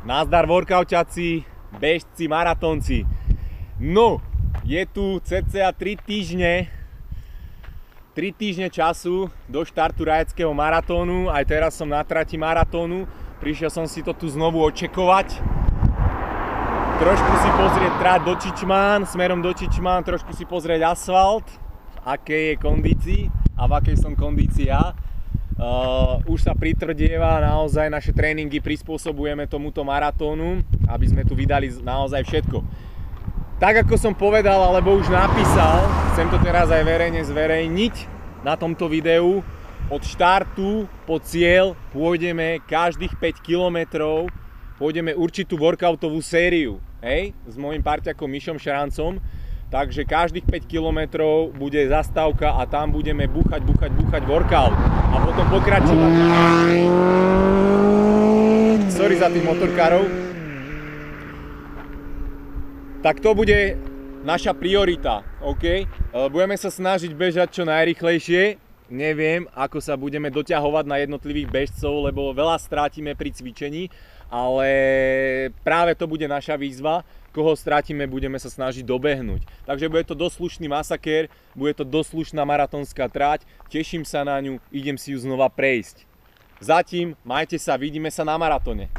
Nazdar workoutiaci, bežci, maratónci. No, je tu cca 3 týždne času do štartu rajeckého maratónu. Aj teraz som na trati maratónu. Prišiel som si to tu znovu očekovať. Trošku si pozrieť trať do Čičmán, smerom do Čičmán, trošku si pozrieť asfalt, v akej je kondícii a v akej som kondícii ja. Už sa pritrdieva, naozaj naše tréningy prispôsobujeme tomuto maratónu, aby sme tu vydali naozaj všetko. Tak ako som povedal, alebo už napísal, chcem to teraz aj verejne zverejniť na tomto videu. Od štartu po cieľ pôjdeme každých 5 km, pôjdeme určitú workoutovú sériu, hej, s mojím parťakom Mišom Šrancom. Takže každých 5 km bude zastávka a tam budeme búchať workout a potom pokračovať. Sorry za tých motorkárov. Tak to bude naša priorita, OK? Budeme sa snažiť bežať čo najrýchlejšie. Neviem, ako sa budeme doťahovať na jednotlivých bežcov, lebo veľa strátime pri cvičení, ale práve to bude naša výzva. Koho strátime, budeme sa snažiť dobehnúť. Takže bude to dosť slušný masakér, bude to dosť slušná maratónska trať, teším sa na ňu, idem si ju znova prejsť. Zatím, majte sa, vidíme sa na maratóne.